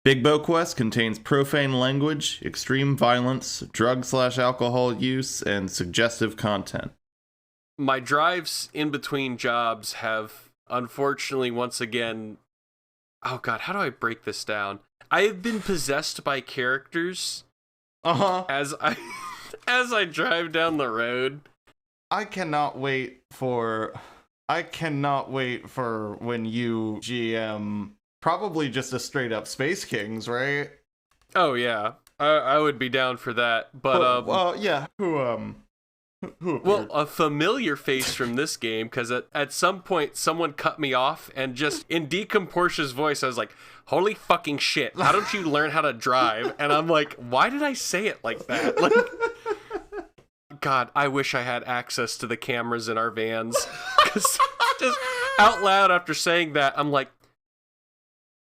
Bigbo Quest contains profane language, extreme violence, drug/alcohol use, and suggestive content. My drives in between jobs have, unfortunately, once again... Oh god, how do I break this down? I have been possessed by characters as I drive down the road. I cannot wait for when you GM probably just a straight up Space Kings, right? Oh yeah, I would be down for that. But yeah, who well, a familiar face from this game, because at some point someone cut me off and just in Decomportia's voice I was like, holy fucking shit, how don't you learn how to drive? And I'm like, why did I say it like that? Like, god, I wish I had access to the cameras in our vans, because just out loud after saying that I'm like,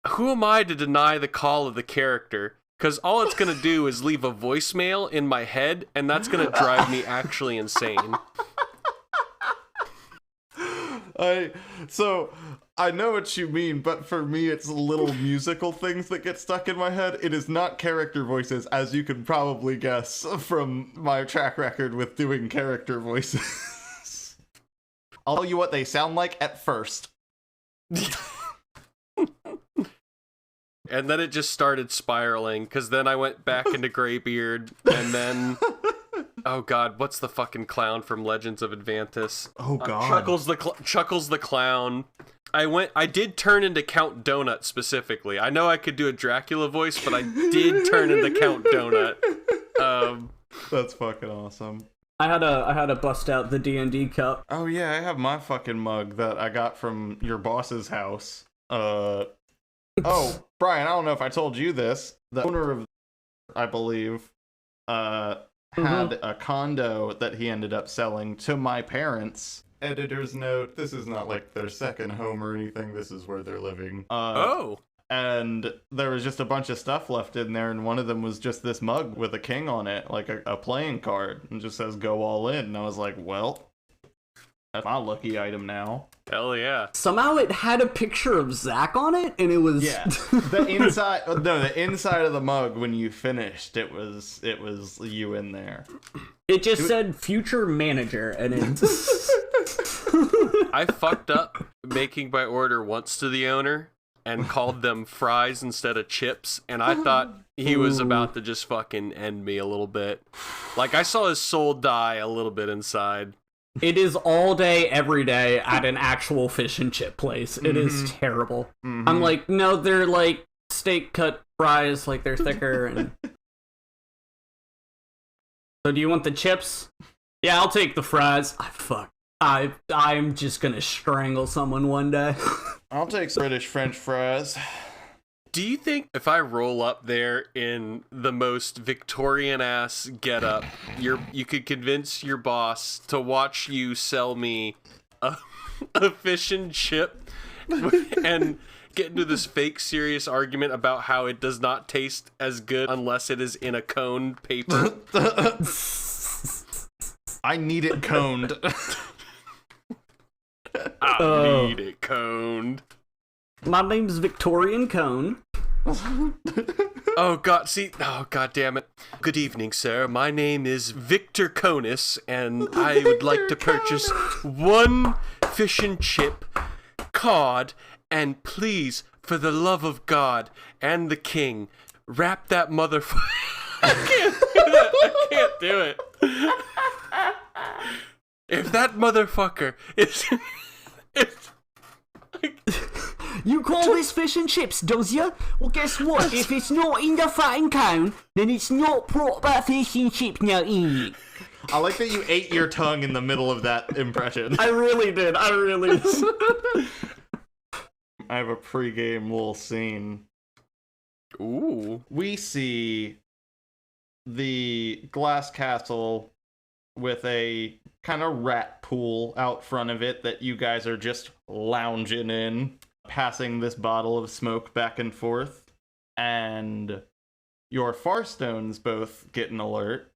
who am I to deny the call of the character? Because all it's going to do is leave a voicemail in my head, and that's going to drive me actually insane. So, I know what you mean, but for me it's little musical things that get stuck in my head. It is not character voices, as you can probably guess from my track record with doing character voices. I'll tell you what they sound like at first. And then it just started spiraling, because then I went back into Graybeard, and then... Oh god, what's the fucking clown from Legends of Advantis? Oh god. Chuckles the clown. I did turn into Count Donut specifically. I know I could do a Dracula voice, but I did turn into Count Donut. That's fucking awesome. I had to bust out the D&D cup. Oh yeah, I have my fucking mug that I got from your boss's house. Oh, Brian, I don't know if I told you this. The owner of, I believe, had a condo that he ended up selling to my parents. Editor's note, this is not like their second home or anything, this is where they're living. And there was just a bunch of stuff left in there, and one of them was just this mug with a king on it, like a playing card, and just says go all in. And I was like, well, that's my lucky item now. Hell yeah. Somehow it had a picture of Zach on it, and it was... Yeah. The inside of the mug, when you finished, it was you in there. It just said future manager, and it's... I fucked up making my order once to the owner and called them fries instead of chips, and I thought he was about to just fucking end me a little bit. Like, I saw his soul die a little bit inside. It is all day, every day at an actual fish and chip place. It is terrible. I'm like, no, they're like steak cut fries, like they're thicker. And... So do you want the chips? Yeah, I'll take the fries. I'm just gonna strangle someone one day. I'll take British French fries. Do you think if I roll up there in the most Victorian-ass getup, you could convince your boss to watch you sell me a fish and chip and get into this fake serious argument about how it does not taste as good unless it is in a coned paper? I need it coned. I need it coned. My name's Victorian Cone. Oh god damn it. Good evening, sir. My name is Victor Conus, and I would like to purchase one fish and chip, cod, and please, for the love of God and the king, wrap that motherfucker. I can't do it. If that motherfucker is... You call this fish and chips, does ya? Well, guess what? If it's not in the fucking cone, then it's not proper fish and chips now, in. I like that you ate your tongue in the middle of that impression. I really did. I have a pre-game little scene. Ooh. We see the glass castle with a kind of rat pool out front of it that you guys are just lounging in, passing this bottle of smoke back and forth, and your Farstones both get an alert,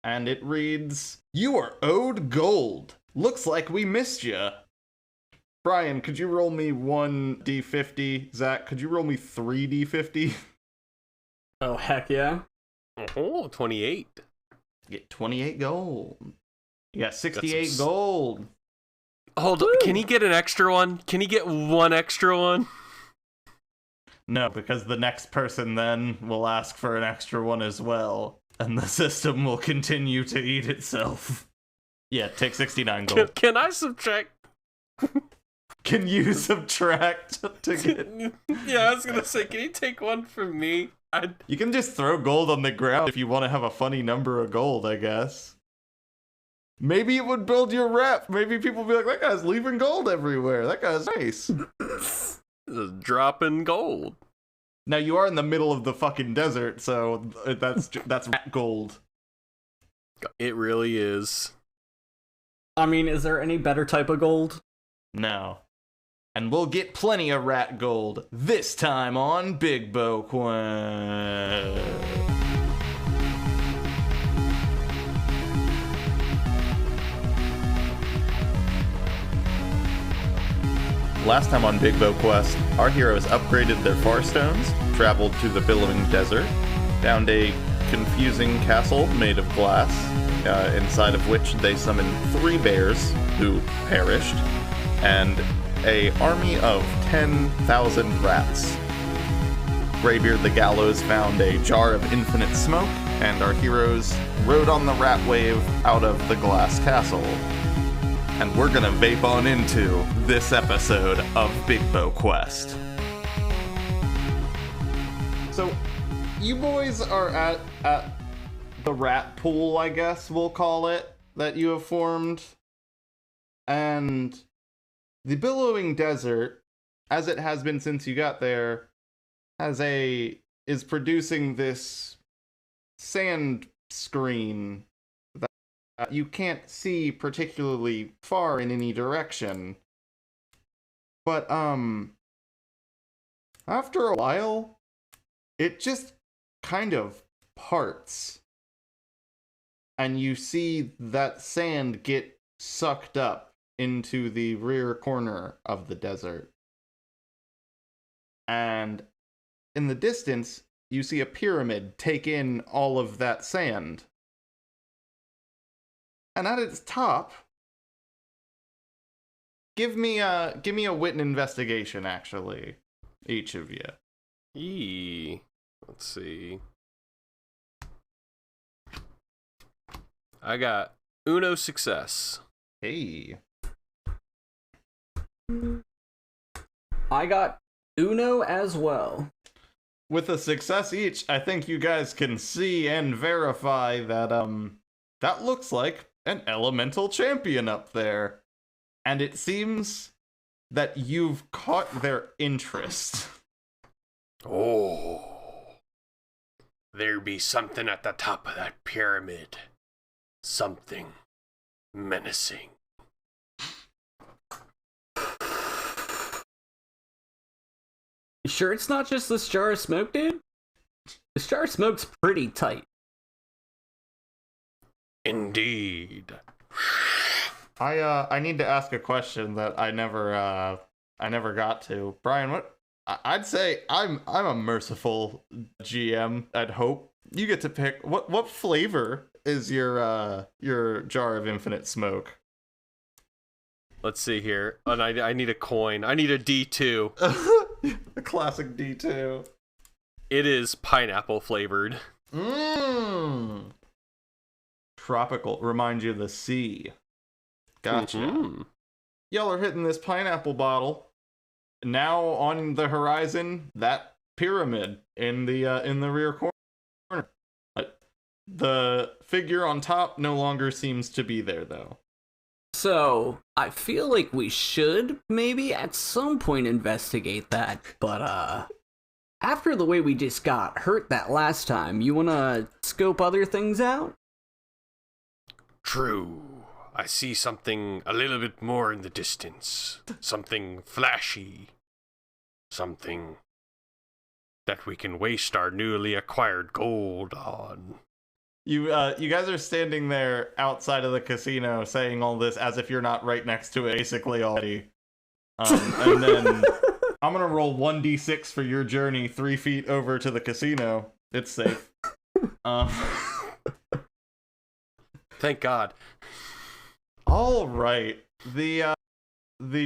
and it reads, "You are owed gold. Looks like we missed ya." Brian, could you roll me 1d50? Zach, could you roll me 3d50? Oh, heck yeah. Oh, 28. Get 28 gold. You got 68 gold. Hold on. Can he get an extra one? Can he get one extra one? No, because the next person then will ask for an extra one as well, and the system will continue to eat itself. Yeah, take 69 gold. Can I subtract? Can you subtract to get... Yeah, I was gonna say, can you take one from me? You can just throw gold on the ground if you want to have a funny number of gold, I guess. Maybe it would build your rep. Maybe people will be like, that guy's leaving gold everywhere. That guy's nice. Dropping gold. Now, you are in the middle of the fucking desert, so that's rat gold. It really is. I mean, is there any better type of gold? No. And we'll get plenty of rat gold this time on Bigbo Quest. Last time on Bigbo Quest, our heroes upgraded their far stones, traveled to the billowing desert, found a confusing castle made of glass, inside of which they summoned 3 bears who perished, and a army of 10,000 rats. Graybeard the Gallows found a jar of infinite smoke, and our heroes rode on the rat wave out of the glass castle. And we're gonna vape on into this episode of Bigbo Quest. So, you boys are at the rat pool, I guess we'll call it, that you have formed. And the billowing desert, as it has been since you got there, is producing this sand screen that you can't see particularly far in any direction. But after a while, it just kind of parts. And you see that sand get sucked up into the rear corner of the desert. And in the distance, you see a pyramid take in all of that sand. And at its top, give me a wit and investigation, actually, each of you. Let's see. I got uno success. Hey. I got uno as well. With a success each, I think you guys can see and verify that that looks like an elemental champion up there. And it seems that you've caught their interest. Oh. There be something at the top of that pyramid. Something menacing. You sure it's not just this jar of smoke, dude? This jar of smoke's pretty tight. Indeed. I need to ask a question that I never got to. Brian, what? I'd say I'm a merciful GM. I'd hope you get to pick what flavor is your jar of infinite smoke. Let's see here. And I need a coin. I need a D2. A classic D2. It is pineapple flavored. Mmm. Tropical. Remind you of the sea. Gotcha. Mm-hmm. Y'all are hitting this pineapple bottle. Now on the horizon, that pyramid in the rear corner. The figure on top no longer seems to be there, though. So, I feel like we should maybe at some point investigate that, but after the way we just got hurt that last time, you wanna scope other things out? True. I see something a little bit more in the distance. Something flashy. Something that we can waste our newly acquired gold on. You guys are standing there outside of the casino saying all this as if you're not right next to it basically already. And then I'm going to roll 1d6 for your journey 3 feet over to the casino. It's safe. Thank God. All right. The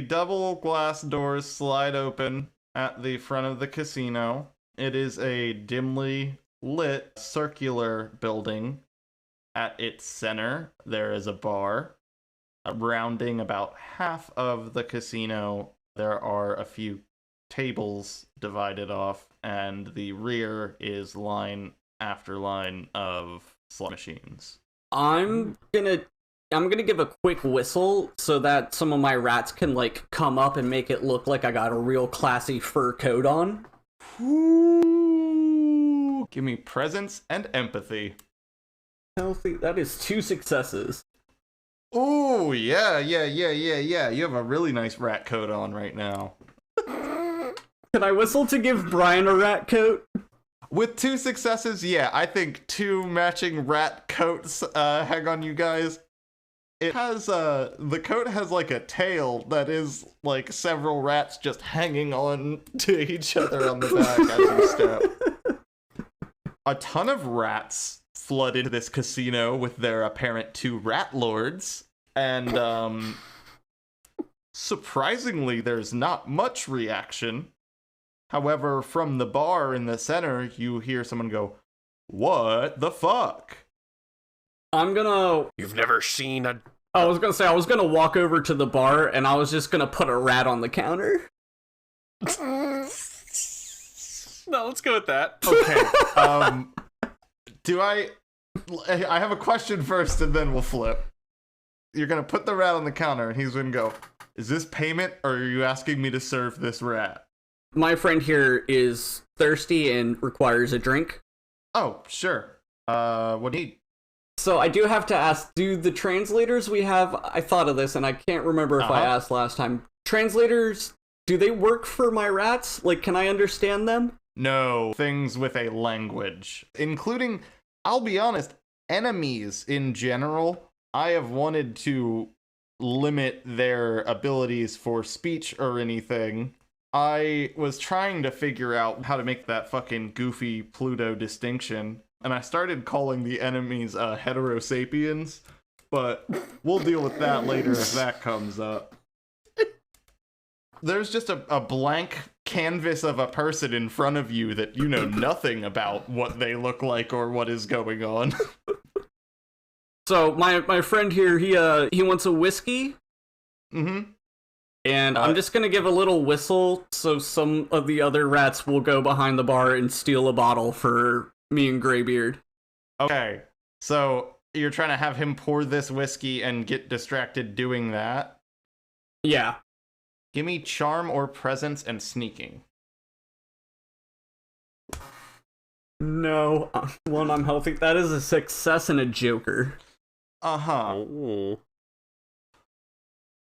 double glass doors slide open at the front of the casino. It is a dimly lit circular building. At its center, there is a bar. Rounding about half of the casino, there are a few tables divided off, and the rear is line after line of slot machines. I'm gonna give a quick whistle so that some of my rats can like come up and make it look like I got a real classy fur coat on. Ooh, give me presence and empathy. Healthy. That is 2 successes. Ooh, yeah. You have a really nice rat coat on right now. Can I whistle to give Brian a rat coat? With 2 successes, yeah, I think 2 matching rat coats hang on you guys. It has, the coat has like a tail that is like several rats just hanging on to each other on the back as you step. A ton of rats flooded this casino with their apparent 2 rat lords, and surprisingly, there's not much reaction. However, from the bar in the center, you hear someone go, "What the fuck?" You've never seen a... I was gonna walk over to the bar, and I was just gonna put a rat on the counter. No, let's go with that. Okay, I have a question first, and then we'll flip. You're gonna put the rat on the counter, and he's gonna go, "Is this payment, or are you asking me to serve this rat?" My friend here is thirsty and requires a drink. Oh, sure. What do you need? So I do have to ask, do the translators we have, I thought of this and I can't remember if I asked last time. Translators, do they work for my rats? Like, can I understand them? No, things with a language, including, I'll be honest, enemies in general. I have wanted to limit their abilities for speech or anything. I was trying to figure out how to make that fucking goofy Pluto distinction, and I started calling the enemies heterosapiens, but we'll deal with that later if that comes up. There's just a blank canvas of a person in front of you that you know nothing about what they look like or what is going on. So my friend here, he wants a whiskey. Mm-hmm. And I'm just gonna give a little whistle so some of the other rats will go behind the bar and steal a bottle for me and Graybeard. Okay, so you're trying to have him pour this whiskey and get distracted doing that? Yeah. Give me charm or presence and sneaking. No, one, I'm healthy. That is a success and a joker. Uh-huh. Oh.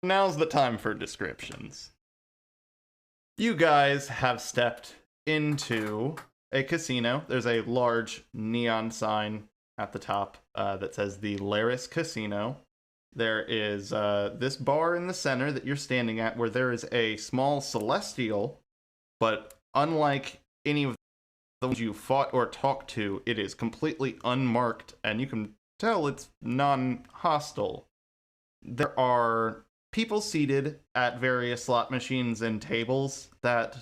Now's the time for descriptions. You guys have stepped into a casino. There's a large neon sign at the top that says the Laris Casino. There is this bar in the center that you're standing at where there is a small celestial, but unlike any of the ones you fought or talked to, it is completely unmarked, and you can tell it's non-hostile. There are people seated at various slot machines and tables that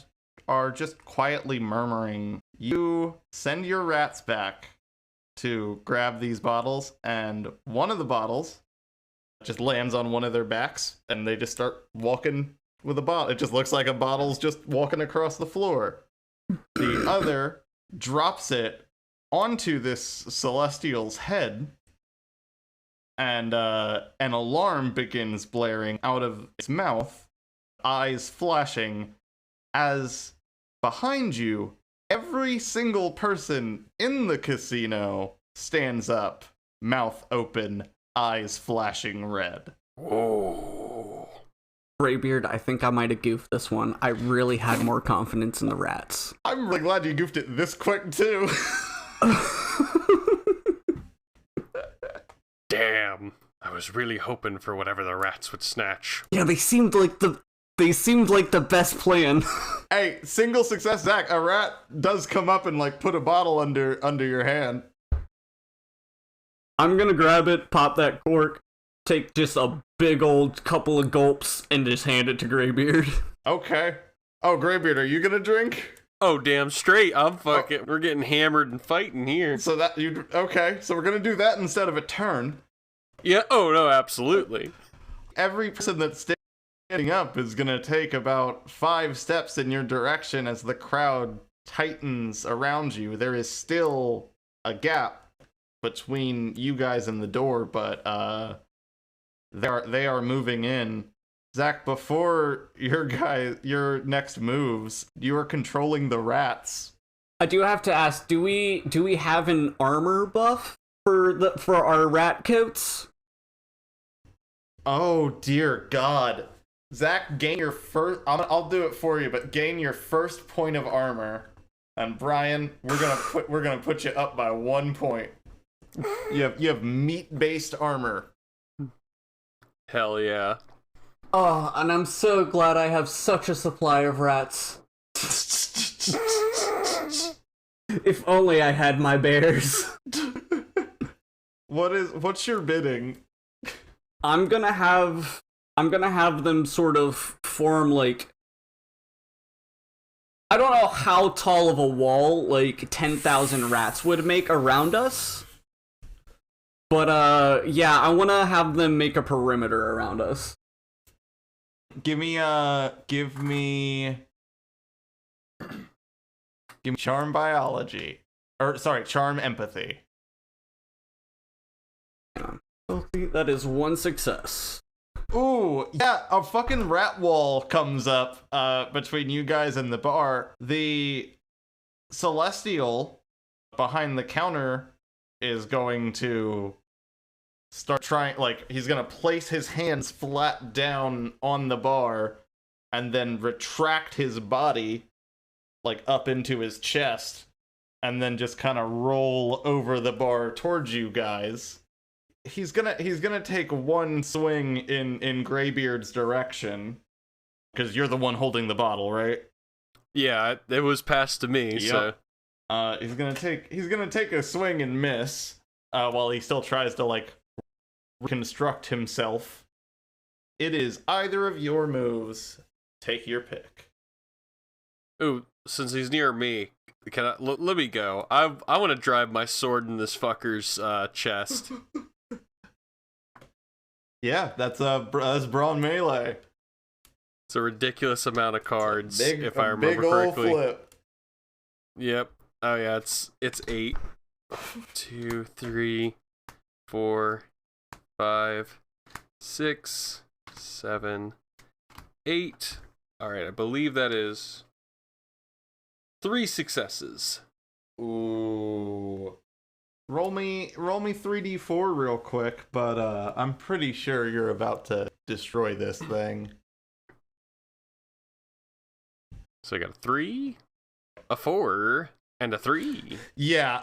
are just quietly murmuring. You send your rats back to grab these bottles, and one of the bottles just lands on one of their backs, and they just start walking with a bottle. It just looks like a bottle's just walking across the floor. The other drops it onto this celestial's head, and an alarm begins blaring out of its mouth, eyes flashing, as behind you, every single person in the casino stands up, mouth open, eyes flashing red. Whoa. Graybeard, I think I might have goofed this one. I really had more confidence in the rats. I'm really glad you goofed it this quick, too. Damn. I was really hoping for whatever the rats would snatch. Yeah, they seemed like the They seemed like the best plan. Hey, single success, Zach. A rat does come up and like put a bottle under your hand. I'm gonna grab it, pop that cork, take just a big old couple of gulps, and just hand it to Graybeard. Okay. Oh, Graybeard, are you gonna drink? Oh, damn straight. I'm fucking. We're getting hammered and fighting here. So that you okay? So we're gonna do that instead of a turn. Yeah. Oh no, absolutely. Every person that's standing up is gonna take about 5 steps in your direction as the crowd tightens around you. There is still a gap between you guys and the door, but they are moving in. Zach, before your next moves, you are controlling the rats. I do have to ask, do we have an armor buff for our rat coats? Oh dear God. Zach, gain your first. I'll do it for you, but gain your first point of armor. And Brian, we're gonna put you up by 1 point. You have meat-based armor. Hell yeah. Oh, and I'm so glad I have such a supply of rats. If only I had my bears. What's your bidding? I'm gonna have them sort of form like, I don't know how tall of a wall like 10,000 rats would make around us. But yeah, I want to have them make a perimeter around us. Give me charm biology. Or sorry, charm empathy. That is 1 success. Ooh, yeah, a fucking rat wall comes up between you guys and the bar. The Celestial behind the counter is going to start trying, like, he's gonna place his hands flat down on the bar and then retract his body, like, up into his chest, and then just kind of roll over the bar towards you guys. He's gonna take 1 swing in Graybeard's direction, because you're the one holding the bottle, right? Yeah, it was passed to me. Yep. So he's gonna take a swing and miss, while he still tries to like reconstruct himself. It is either of your moves. Take your pick. Ooh, since he's near me, let me go. I want to drive my sword in this fucker's chest. Yeah, that's brawn melee. It's a ridiculous amount of cards, if I remember correctly. Big ol' flip. Yep. Oh yeah, it's 8. 2, 3, 4, 5, 6, 7, 8. All right, I believe that is 3 successes. Ooh. Roll me 3d4 real quick, but I'm pretty sure you're about to destroy this thing. So I got a 3, a 4, and a 3. Yeah,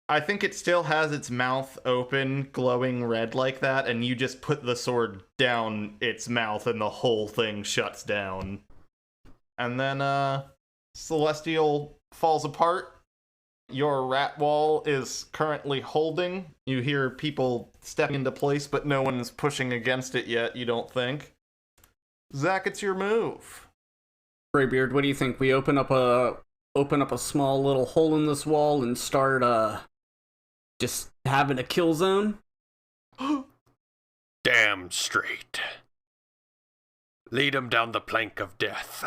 I think it still has its mouth open, glowing red like that, and you just put the sword down its mouth and the whole thing shuts down. And then Celestial falls apart. Your rat wall is currently holding. You hear people stepping into place, but no one is pushing against it yet, you don't think. Zach, it's your move. Graybeard, what do you think? We open up a small little hole in this wall and start just having a kill zone? Damn straight. Lead him down the plank of death.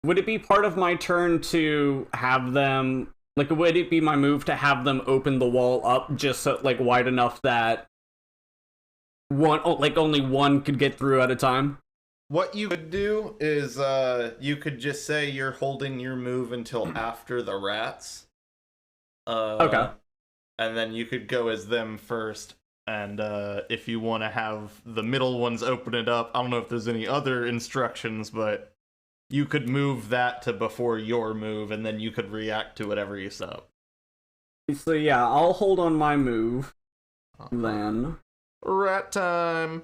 Would it be part of my turn to have them, like, would it be my move to have them open the wall up just so, like, wide enough that only one could get through at a time? What you could do is you could just say you're holding your move until after the rats. Okay. And then you could go as them first. And if you want to have the middle ones open it up, I don't know if there's any other instructions, but you could move that to before your move, and then you could react to whatever you saw. So yeah, I'll hold on my move. Then. Rat time.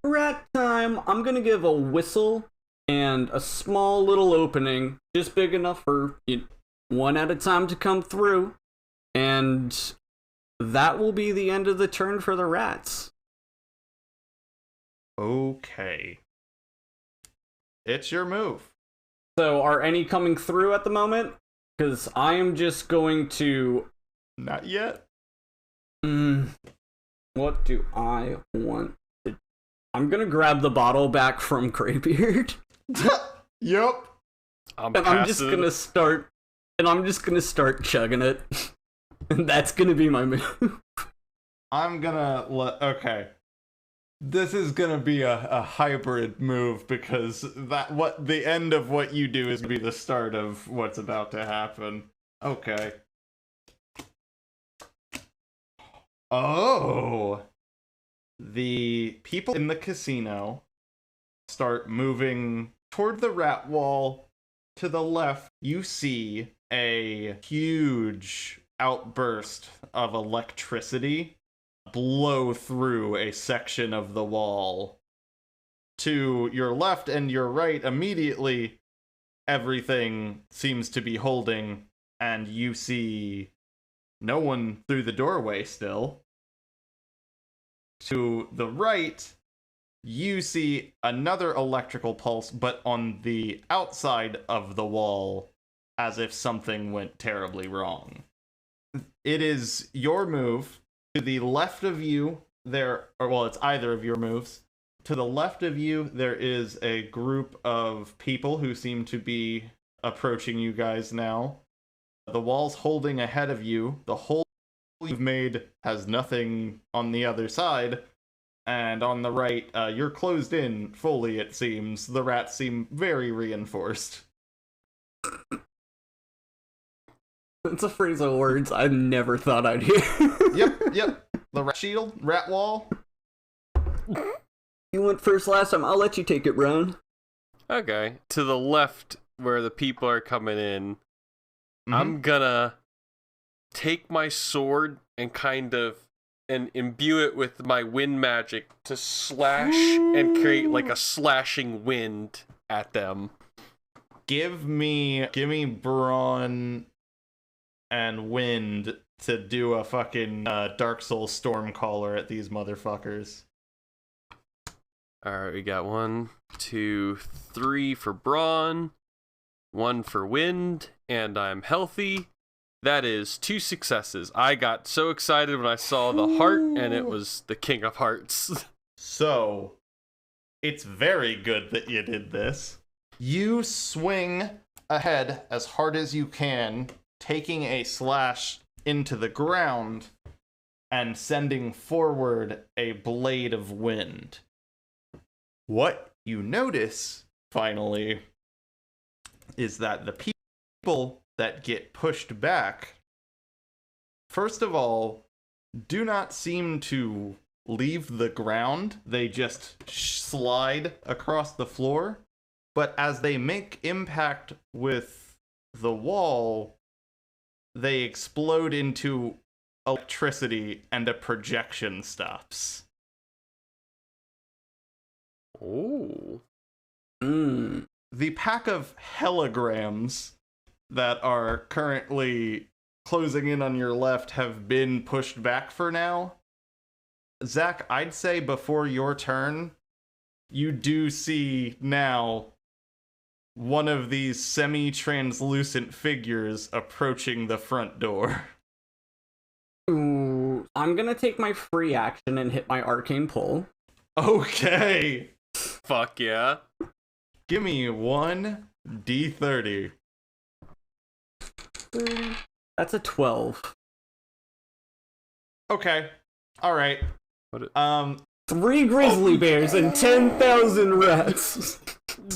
rat time. I'm gonna give a whistle and a small little opening, just big enough for one at a time to come through, and that will be the end of the turn for the rats. Okay. It's your move. So, are any coming through at the moment? Because I am just going to... Not yet. What do I want to... I'm gonna grab the bottle back from Graybeard. Yep. I'm just gonna start... And I'm just gonna start chugging it. And that's gonna be my move. I'm gonna okay. This is gonna be a hybrid move because the end of what you do is gonna be the start of what's about to happen. Okay. Oh. The people in the casino start moving toward the rat wall. To the left, you see a huge outburst of electricity blow through a section of the wall. To your left and your right, immediately, everything seems to be holding, and you see no one through the doorway still. To the right, you see another electrical pulse, but on the outside of the wall, as if something went terribly wrong. It is your move. To the left of you, it's either of your moves. To the left of you, there is a group of people who seem to be approaching you guys now. The wall's holding ahead of you. The hole you've made has nothing on the other side. And on the right, you're closed in fully, it seems. The rats seem very reinforced. It's a phrase of words I never thought I'd hear. Yep. The rat shield, rat wall. You went first last time. I'll let you take it, Ron. Okay. To the left, where the people are coming in, I'm gonna take my sword and and imbue it with my wind magic to slash and create like a slashing wind at them. Give me brawn and wind to do a fucking Dark Souls Stormcaller at these motherfuckers. Alright, we got 1, 2, 3 for brawn, 1 for wind, and I'm healthy. That is 2 successes. I got so excited when I saw the heart, and it was the King of Hearts. So, it's very good that you did this. You swing ahead as hard as you can, taking a slash into the ground and sending forward a blade of wind. What you notice, finally, is that the people that get pushed back, first of all, do not seem to leave the ground. They just slide across the floor. But as they make impact with the wall, they explode into electricity and a projection stops. Oh. The pack of hellograms that are currently closing in on your left have been pushed back for now. Zach, I'd say before your turn, you do see now one of these semi-translucent figures approaching the front door. Ooh, I'm gonna take my free action and hit my arcane pull. Okay. Fuck yeah. Give me 1 D30. That's a 12. Okay. All right. 3 grizzly bears and 10,000 rats.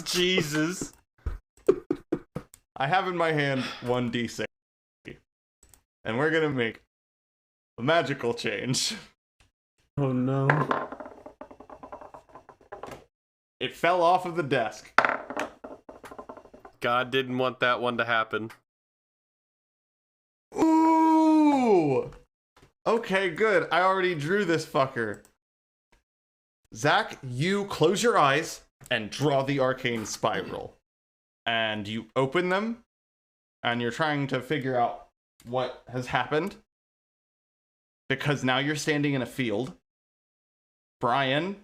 Jesus. I have in my hand 1 D6. And we're gonna make a magical change. Oh no. It fell off of the desk. God didn't want that one to happen. Ooh! Okay, good. I already drew this fucker. Zach, you close your eyes and draw the arcane spiral. And you open them, and you're trying to figure out what has happened. Because now you're standing in a field. Brian,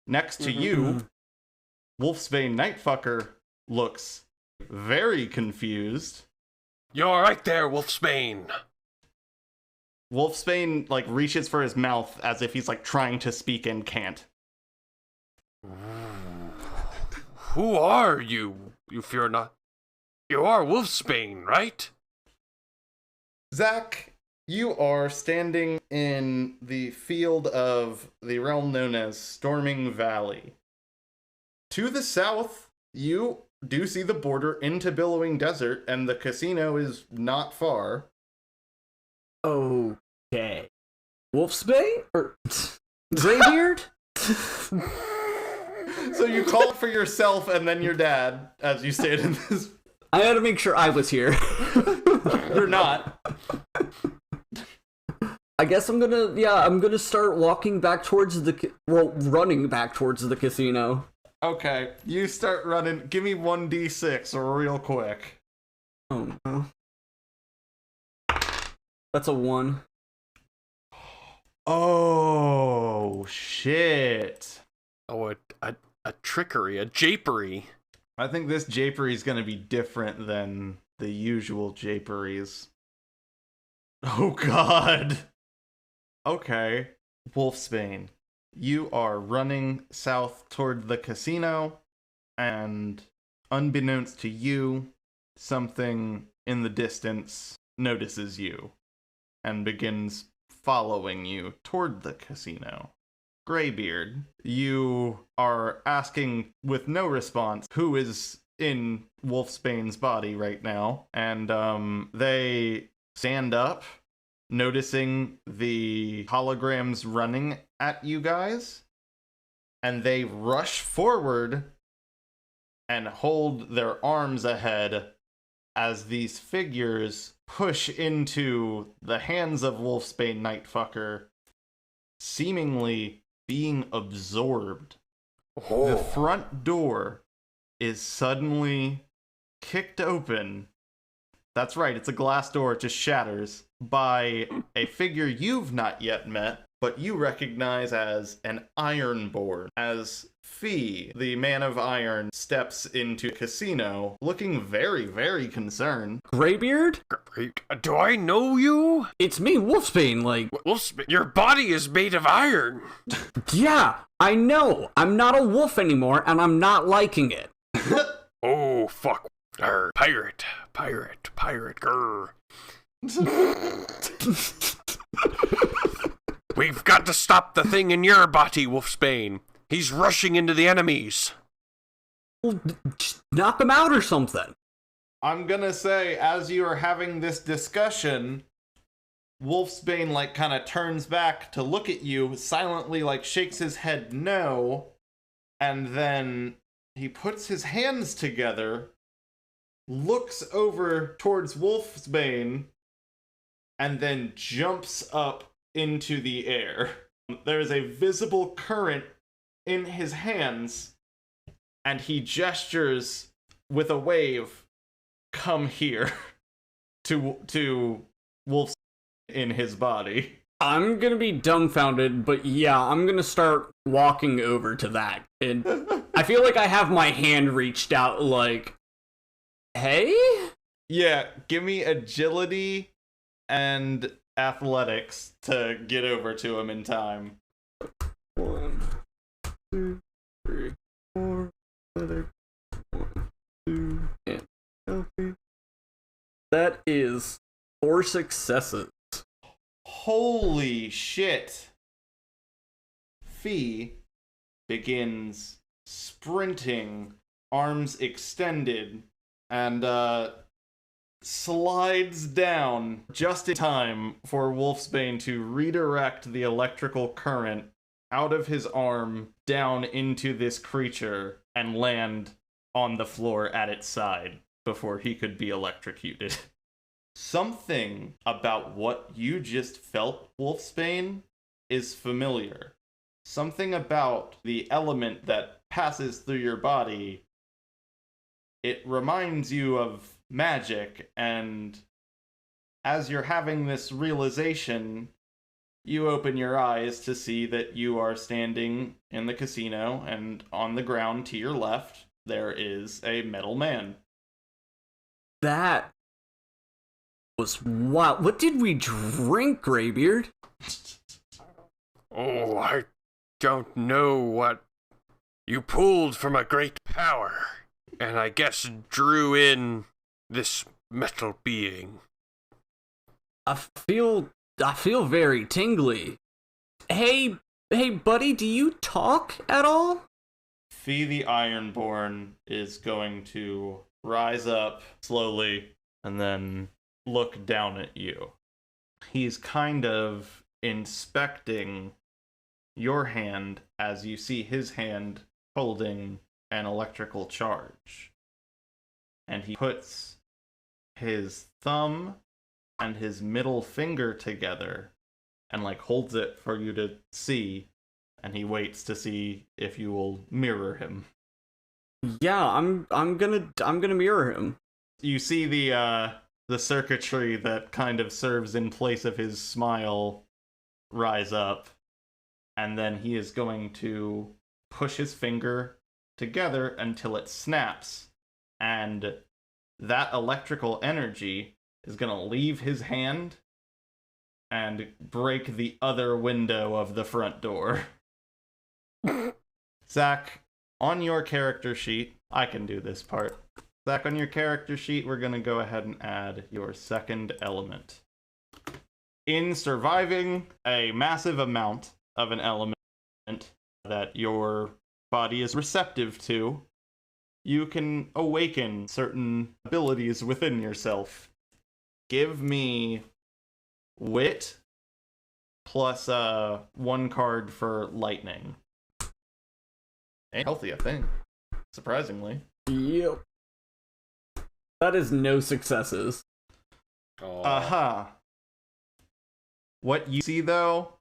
next to you, Wolfsbane Nightfucker looks very confused. You're right there, Wolfsbane. Wolfsbane, like, reaches for his mouth as if he's, like, trying to speak and can't. Who are you? You fear not. You are Wolfsbane, right? Zach, you are standing in the field of the realm known as Storming Valley. To the south, you do see the border into Billowing Desert, and the casino is not far. Okay. Wolfsbane? Or Graybeard? So you call for yourself and then your dad as you stand in this. I had to make sure I was here. You're not. I guess I'm gonna start walking back towards running back towards the casino. Okay, you start running. Give me 1d6 real quick. Oh no. That's a 1. Oh, shit. Oh, a trickery, a japery. I think this japery is going to be different than the usual japeries. Oh, God. Okay. Wolfsbane, you are running south toward the casino, and unbeknownst to you, something in the distance notices you and begins following you toward the casino. Graybeard, you are asking with no response who is in Wolfsbane's body right now, and they stand up, noticing the holograms running at you guys, and they rush forward and hold their arms ahead as these figures push into the hands of Wolfsbane Nightfucker, seemingly being absorbed. Oh. The front door is suddenly kicked open. That's right, it's a glass door, it just shatters, by a figure you've not yet met, but you recognize as an Ironborn, as Fee, the man of iron, steps into a casino, looking very, very concerned. Graybeard? Do I know you? It's me, Wolfsbane, like... Wolfsbane, your body is made of iron. Yeah, I know. I'm not a wolf anymore, and I'm not liking it. Oh, fuck. Grr. Pirate, grr. We've got to stop the thing in your body, Wolfsbane. He's rushing into the enemies. Well, just knock him out or something. I'm gonna say, as you are having this discussion, Wolfsbane, like, kind of turns back to look at you, silently, like, shakes his head no, and then he puts his hands together, looks over towards Wolfsbane, and then jumps up into the air. There is a visible current in his hands, and he gestures with a wave, "Come here," to Wolf's in his body. I'm gonna be dumbfounded, but yeah, I'm gonna start walking over to that. And I feel like I have my hand reached out like, hey? Yeah, give me agility and athletics to get over to him in time. 1, 2, 3, 4, 5, 1, 2, and healthy. That is 4 successes. Holy shit. Fee begins sprinting, arms extended, and slides down just in time for Wolfsbane to redirect the electrical current out of his arm down into this creature and land on the floor at its side before he could be electrocuted. Something about what you just felt, Wolfsbane, is familiar. something about the element that passes through your body, it reminds you of magic, and as you're having this realization, you open your eyes to see that you are standing in the casino, and on the ground to your left, there is a metal man. That was wild. What did we drink, Graybeard? Oh, I don't know what you pulled from a great power, and I guess drew in this metal being. I feel very tingly. Hey, buddy, do you talk at all? Fee the Ironborn is going to rise up slowly and then look down at you. He's kind of inspecting your hand as you see his hand holding an electrical charge. And he puts his thumb and his middle finger together and holds it for you to see, and he waits to see if you will mirror him. Yeah, I'm gonna mirror him. You see the circuitry that kind of serves in place of his smile rise up, and then he is going to push his finger together until it snaps, and that electrical energy is going to leave his hand and break the other window of the front door. Zach, on your character sheet, I can do this part. Zach, on your character sheet, we're going to go ahead and add your second element. In surviving a massive amount of an element that your body is receptive to, you can awaken certain abilities within yourself. Give me wit plus 1 card for lightning. Ain't healthy, I think. Surprisingly. Yep. That is no successes. Uh-huh. What you see, though,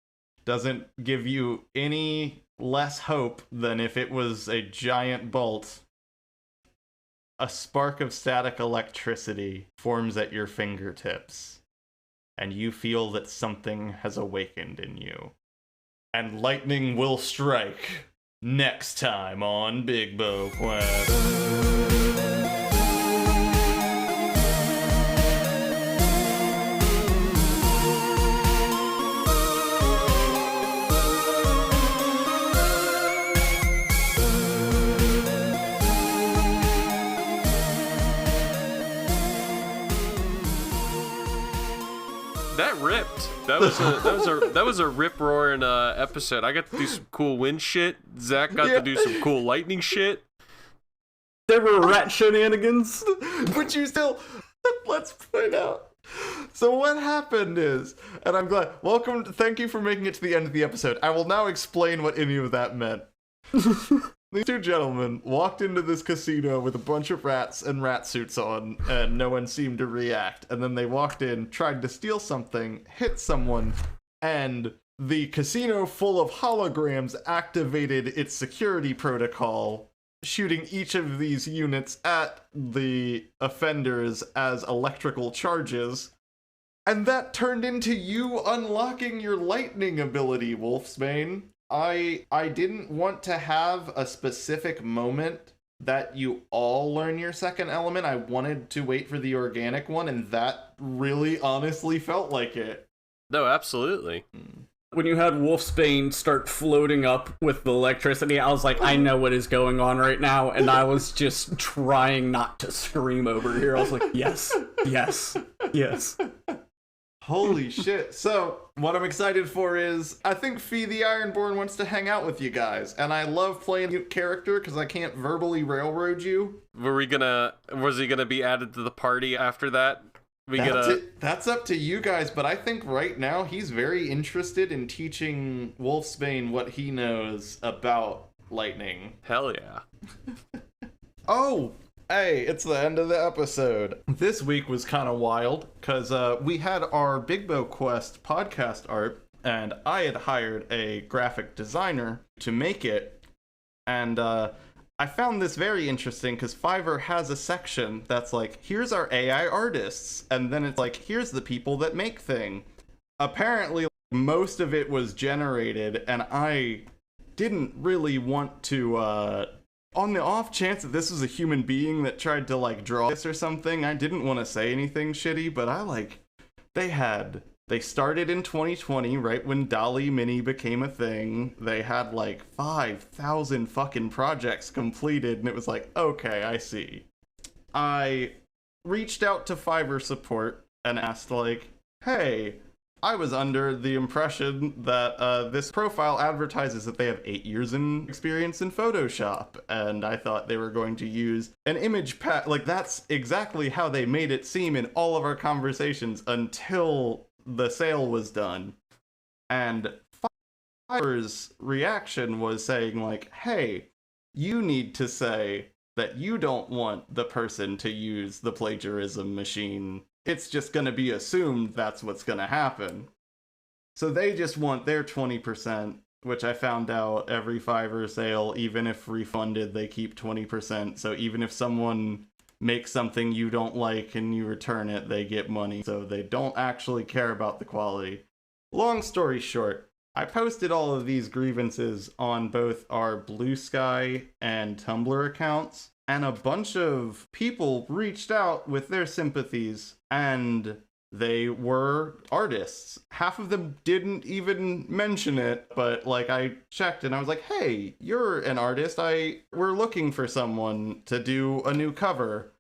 doesn't give you any less hope than if it was a giant bolt. A spark of static electricity forms at your fingertips, and you feel that something has awakened in you. And lightning will strike next time on Bigbo Quest. That ripped. That was a rip roaring episode. I got to do some cool wind shit. Zach got to do some cool lightning shit. There were rat shenanigans. But you still, let's point out. So what happened is, and I'm glad, thank you for making it to the end of the episode. I will now explain what any of that meant. These two gentlemen walked into this casino with a bunch of rats and rat suits on, and no one seemed to react. And then they walked in, tried to steal something, hit someone, and the casino full of holograms activated its security protocol, shooting each of these units at the offenders as electrical charges. And that turned into you unlocking your lightning ability, Wolfsbane. I didn't want to have a specific moment that you all learn your second element. I wanted to wait for the organic one, and that really honestly felt like it. No, absolutely. When you had Wolfsbane start floating up with the electricity, I was like, I know what is going on right now, and I was just trying not to scream over here. I was like, yes, yes, yes. Holy shit. So, what I'm excited for is, I think Fee the Ironborn wants to hang out with you guys, and I love playing a character because I can't verbally railroad you. Was he gonna be added to the party after that? That's up to you guys, but I think right now he's very interested in teaching Wolfsbane what he knows about lightning. Hell yeah. Oh! Hey, it's the end of the episode. This week was kind of wild, because we had our Bigbo Quest podcast art and I had hired a graphic designer to make it. And I found this very interesting because Fiverr has a section that's like, here's our AI artists, and then it's like, here's the people that make thing. Apparently, most of it was generated, and I didn't really want to, on the off chance that this was a human being that tried to, like, draw this or something, I didn't want to say anything shitty, but they started in 2020, right when DALL-E Mini became a thing. They had, like, 5,000 fucking projects completed, and it was like, okay, I see. I reached out to Fiverr support and asked, like, hey, I was under the impression that this profile advertises that they have 8 years in experience in Photoshop, and I thought they were going to use an image pack. Like, that's exactly how they made it seem in all of our conversations until the sale was done. And Fiverr's reaction was saying, like, hey, you need to say that you don't want the person to use the plagiarism machine. It's just going to be assumed that's what's going to happen. So they just want their 20%, which I found out every Fiverr sale, even if refunded, they keep 20%. So even if someone makes something you don't like and you return it, they get money. So they don't actually care about the quality. Long story short, I posted all of these grievances on both our Blue Sky and Tumblr accounts, and a bunch of people reached out with their sympathies, and they were artists. Half of them didn't even mention it, but like I checked and I was like, hey, you're an artist. We're looking for someone to do a new cover.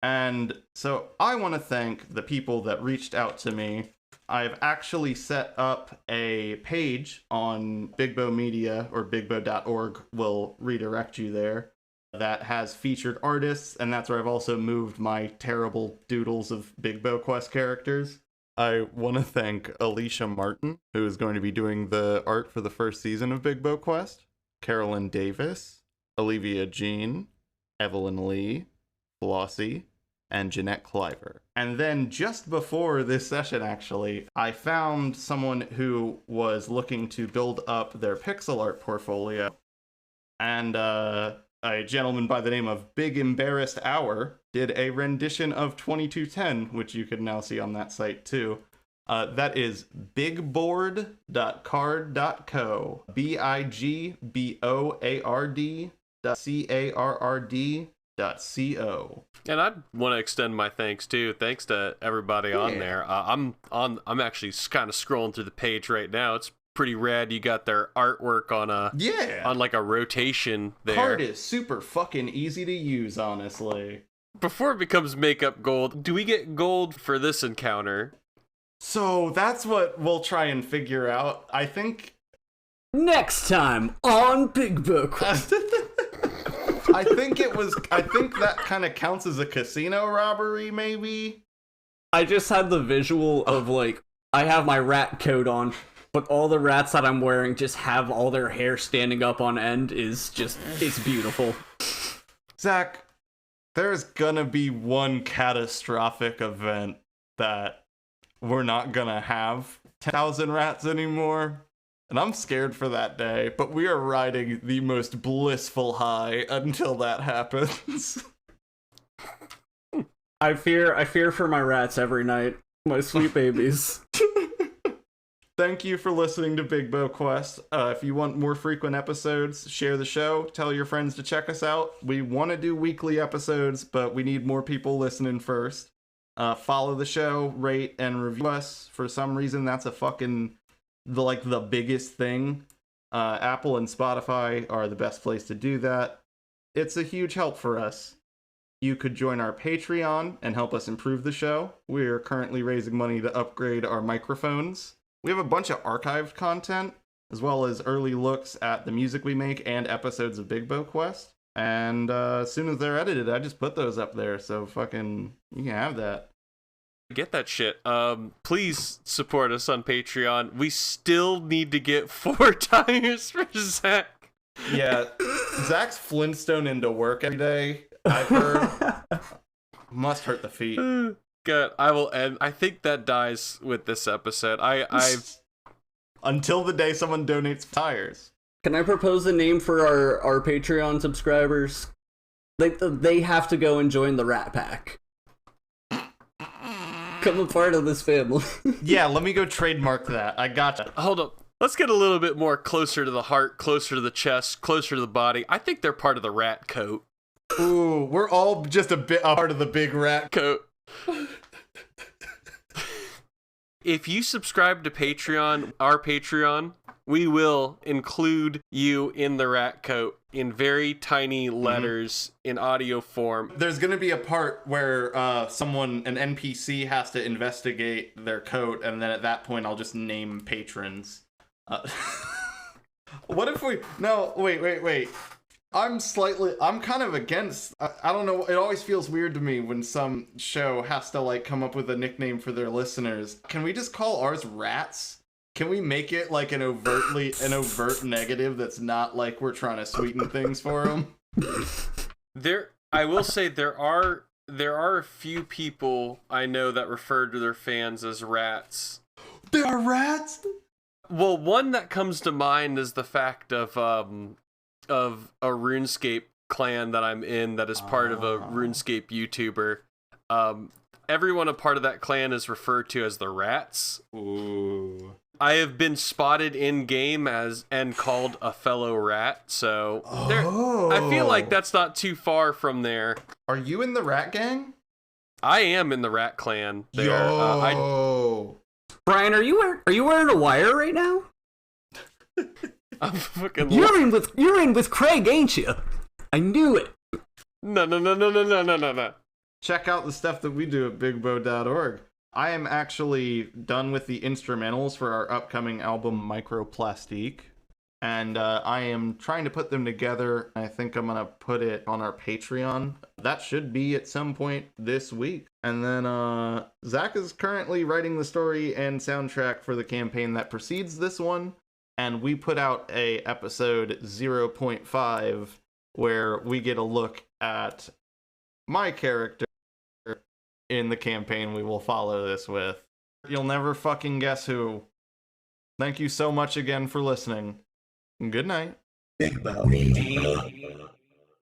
And so I want to thank the people that reached out to me. I've actually set up a page on Bigbo Media, or bigbo.org will redirect you there, that has featured artists, and that's where I've also moved my terrible doodles of Bigbo Quest characters. I want to thank Alicia Martin, who is going to be doing the art for the first season of Bigbo Quest, Carolyn Davis, Olivia Jean, Evelyn Lee, Flossie, and Jeanette Cliver. And then just before this session, actually, I found someone who was looking to build up their pixel art portfolio, and a gentleman by the name of Big Embarrassed Hour did a rendition of 2210, which you can now see on that site too. That is bigboard.card.co. bigboard.carrd.co. And I want to extend my thanks too. Thanks to everybody on there. I'm actually kind of scrolling through the page right now. It's pretty rad. You got their artwork on on like a rotation there. Card is super fucking easy to use, honestly. Before it becomes makeup gold, do we get gold for this encounter? So that's what we'll try and figure out. I think next time on Bigbo Quest. I think that kind of counts as a casino robbery, maybe. I just had the visual of, like, I have my rat coat on, but all the rats that I'm wearing just have all their hair standing up on end. It's beautiful. Zach, there's gonna be one catastrophic event that we're not gonna have 10,000 rats anymore. And I'm scared for that day, but we are riding the most blissful high until that happens. I fear for my rats every night. My sweet babies. Thank you for listening to Bigbo Quest. If you want more frequent episodes, share the show. Tell your friends to check us out. We want to do weekly episodes, but we need more people listening first. Follow the show, rate, and review us. For some reason, that's a fucking the biggest thing. Apple and Spotify are the best place to do that. It's a huge help for us. You could join our Patreon and help us improve the show. We're currently raising money to upgrade our microphones. We have a bunch of archived content, as well as early looks at the music we make and episodes of Bigbo Quest. And as soon as they're edited, I just put those up there, so fucking you can have that. Get that shit. Please support us on Patreon. We still need to get 4 tires for Zach. Yeah, Zach's Flintstone into work every day, I've heard. Must hurt the feet. God, I will end. I think that dies with this episode. I until the day someone donates tires. Can I propose a name for our Patreon subscribers? They have to go and join the Rat Pack. Become a part of this family. Yeah, let me go trademark that. I gotcha. Hold up. Let's get a little bit more closer to the heart, closer to the chest, closer to the body. I think they're part of the rat coat. Ooh, we're all just a part of the big rat Coat. If you subscribe to Patreon, our Patreon, we will include you in the rat coat in very tiny letters in audio form. There's going to be a part where an NPC has to investigate their coat, and then at that point I'll just name patrons. What if we... No, wait. I'm kind of against... I don't know, it always feels weird to me when some show has to, like, come up with a nickname for their listeners. Can we just call ours Rats? Can we make it, like, an overt negative that's not like we're trying to sweeten things for them? I will say there are a few people I know that refer to their fans as rats. They are rats? Well, one that comes to mind is the fact of a RuneScape clan that I'm in that is part of a RuneScape YouTuber. Everyone a part of that clan is referred to as the Rats. Ooh. I have been spotted in game and called a fellow rat, so I feel like that's not too far from there. Are you in the rat gang? I am in the rat clan. There. Yo. Brian, are you wearing a wire right now? I'm fucking. You're in with Craig, ain't you? I knew it. No. Check out the stuff that we do at bigbo.org. I am actually done with the instrumentals for our upcoming album Microplastique, and I am trying to put them together. I think I'm gonna put it on our Patreon. That should be at some point this week. And then Zach is currently writing the story and soundtrack for the campaign that precedes this one, and we put out a episode 0.5 where we get a look at my character in the campaign we will follow this with. You'll never fucking guess who. Thank you so much again for listening. Good night. Bigbomedianetwork.